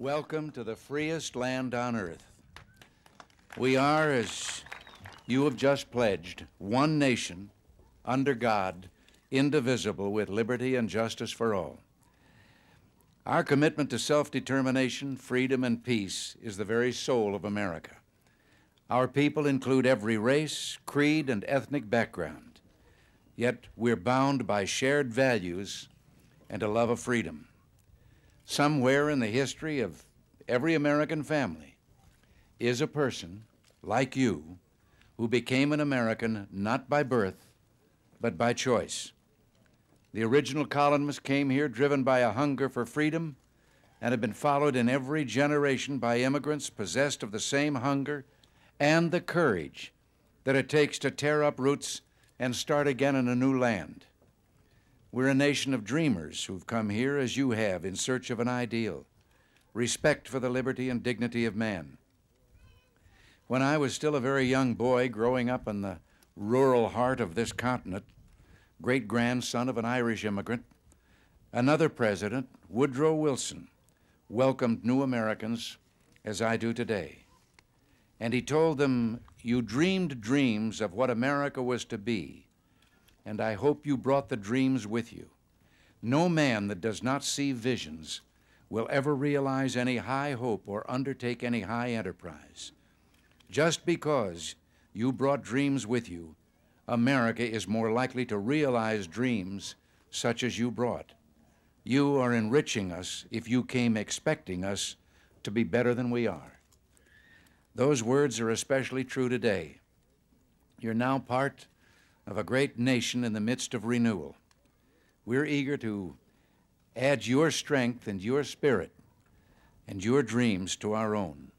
Welcome to the freest land on earth. We are, as you have just pledged, one nation, under God, indivisible, with liberty and justice for all. Our commitment to self-determination, freedom, and peace is the very soul of America. Our people include every race, creed, and ethnic background. Yet we're bound by shared values and a love of freedom. Somewhere in the history of every American family is a person, like you, who became an American not by birth, but by choice. The original colonists came here driven by a hunger for freedom and have been followed in every generation by immigrants possessed of the same hunger and the courage that it takes to tear up roots and start again in a new land. We're a nation of dreamers who've come here as you have in search of an ideal, respect for the liberty and dignity of man. When I was still a very young boy growing up in the rural heart of this continent, great-grandson of an Irish immigrant, another president, Woodrow Wilson, welcomed new Americans as I do today. And he told them, "You dreamed dreams of what America was to be, and I hope you brought the dreams with you. No man that does not see visions will ever realize any high hope or undertake any high enterprise. Just because you brought dreams with you, America is more likely to realize dreams such as you brought. You are enriching us if you came expecting us to be better than we are." Those words are especially true today. You're now part of a great nation in the midst of renewal. We're eager to add your strength and your spirit and your dreams to our own.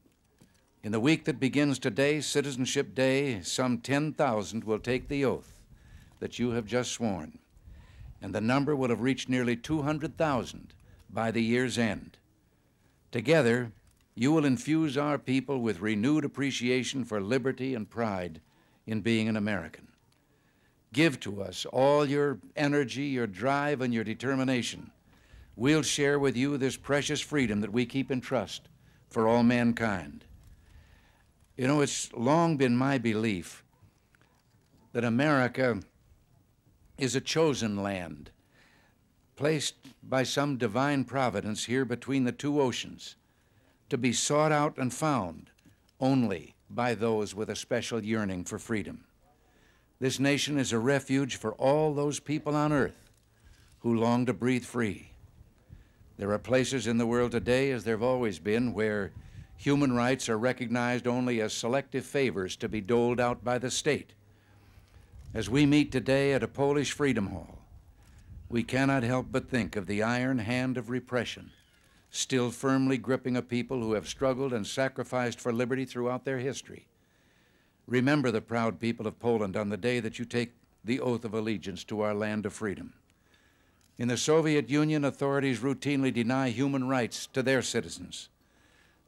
In the week that begins today, Citizenship Day, some 10,000 will take the oath that you have just sworn, and the number will have reached nearly 200,000 by the year's end. Together, you will infuse our people with renewed appreciation for liberty and pride in being an American. Give to us all your energy, your drive, and your determination. We'll share with you this precious freedom that we keep in trust for all mankind. You know, it's long been my belief that America is a chosen land, placed by some divine providence here between the two oceans, to be sought out and found only by those with a special yearning for freedom. This nation is a refuge for all those people on earth who long to breathe free. There are places in the world today, as there have always been, where human rights are recognized only as selective favors to be doled out by the state. As we meet today at a Polish Freedom Hall, we cannot help but think of the iron hand of repression still firmly gripping a people who have struggled and sacrificed for liberty throughout their history. Remember the proud people of Poland on the day that you take the oath of allegiance to our land of freedom. In the Soviet Union, authorities routinely deny human rights to their citizens.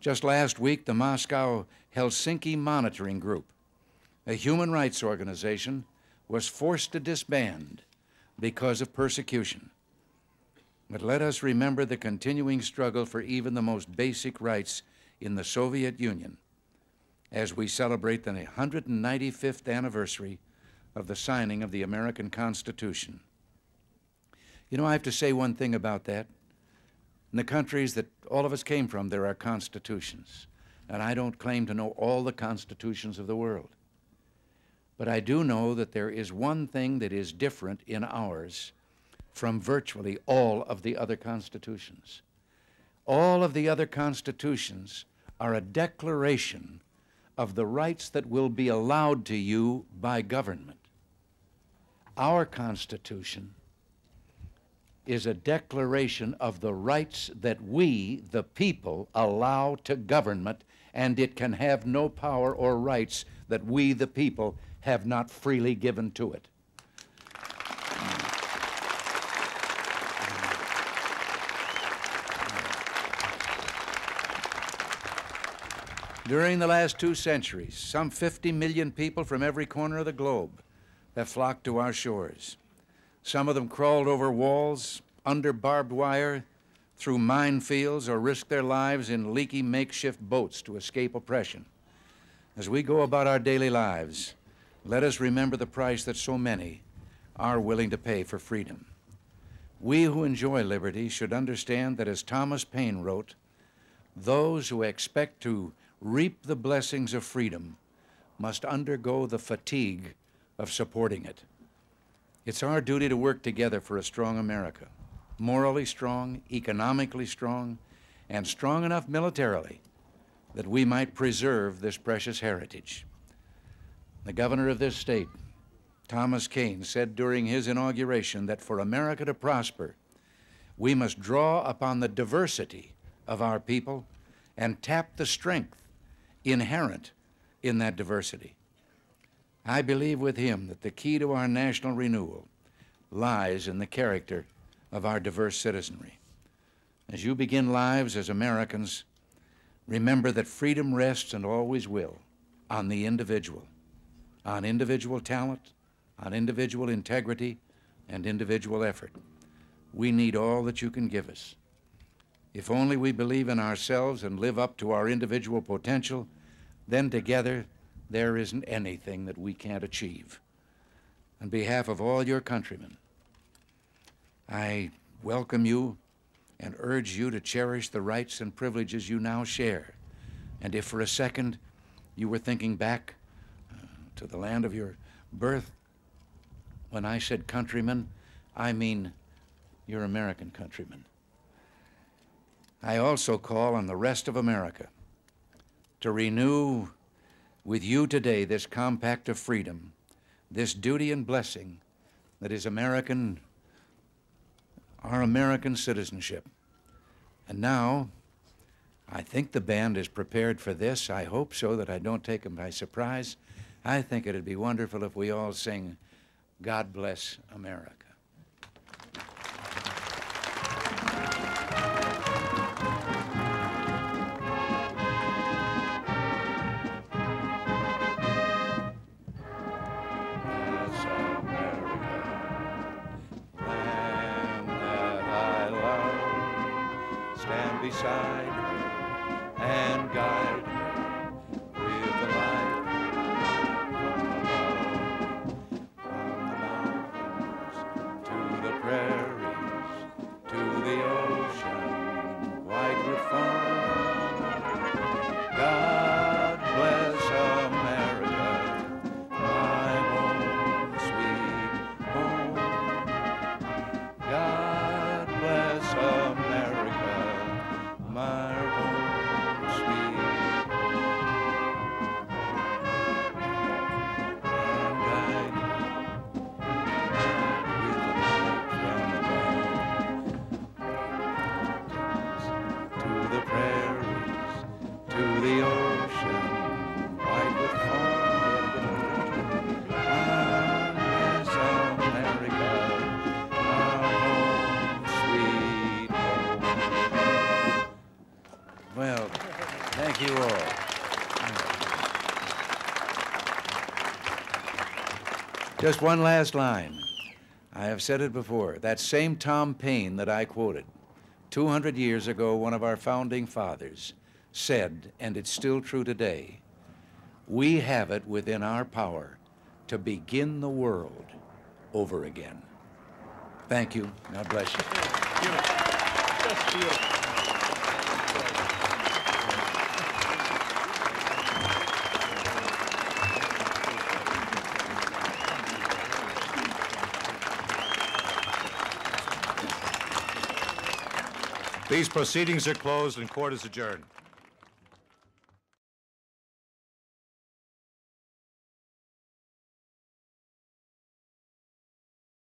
Just last week, the Moscow Helsinki Monitoring Group, a human rights organization, was forced to disband because of persecution. But let us remember the continuing struggle for even the most basic rights in the Soviet Union as we celebrate the 195th anniversary of the signing of the American Constitution. You know, I have to say one thing about that. In the countries that all of us came from, there are constitutions. And I don't claim to know all the constitutions of the world. But I do know that there is one thing that is different in ours from virtually all of the other constitutions. All of the other constitutions are a declaration of the rights that will be allowed to you by government. Our Constitution is a declaration of the rights that we, the people, allow to government, and it can have no power or rights that we, the people, have not freely given to it. During the last 2 centuries, some 50 million people from every corner of the globe have flocked to our shores. Some of them crawled over walls, under barbed wire, through minefields or risk their lives in leaky makeshift boats to escape oppression. As we go about our daily lives, let us remember the price that so many are willing to pay for freedom. We who enjoy liberty should understand that, as Thomas Paine wrote, those who expect to reap the blessings of freedom must undergo the fatigue of supporting it. It's our duty to work together for a strong America, morally strong, economically strong, and strong enough militarily that we might preserve this precious heritage. The governor of this state, Thomas Paine, said during his inauguration that for America to prosper, we must draw upon the diversity of our people and tap the strength inherent in that diversity. I believe with him that the key to our national renewal lies in the character of our diverse citizenry. As you begin lives as Americans, remember that freedom rests and always will on the individual, on individual talent, on individual integrity, and individual effort. We need all that you can give us. If only we believe in ourselves and live up to our individual potential, then together there isn't anything that we can't achieve. On behalf of all your countrymen, I welcome you and urge you to cherish the rights and privileges you now share. And if for a second you were thinking back to the land of your birth, when I said countrymen, I mean your American countrymen. I also call on the rest of America to renew with you today this compact of freedom, this duty and blessing that is our American citizenship. And now, I think the band is prepared for this. I hope so, that I don't take them by surprise. I think it'd be wonderful if we all sing God Bless America. Beside her and guide her with the light from above. From the mountains to the prairies, to the ocean white with foam. God bless America, my home, sweet home. God bless America, my home, sweet home, and guide with the light from above. To the prairies, to the ocean, white with foam. God bless America, our home, sweet home. Well, thank you all. Just one last line. I have said it before. That same Tom Paine that I quoted, 200 years ago, one of our founding fathers said, and it's still true today, we have it within our power to begin the world over again. Thank you. God bless you. Just beautiful. These proceedings are closed and court is adjourned.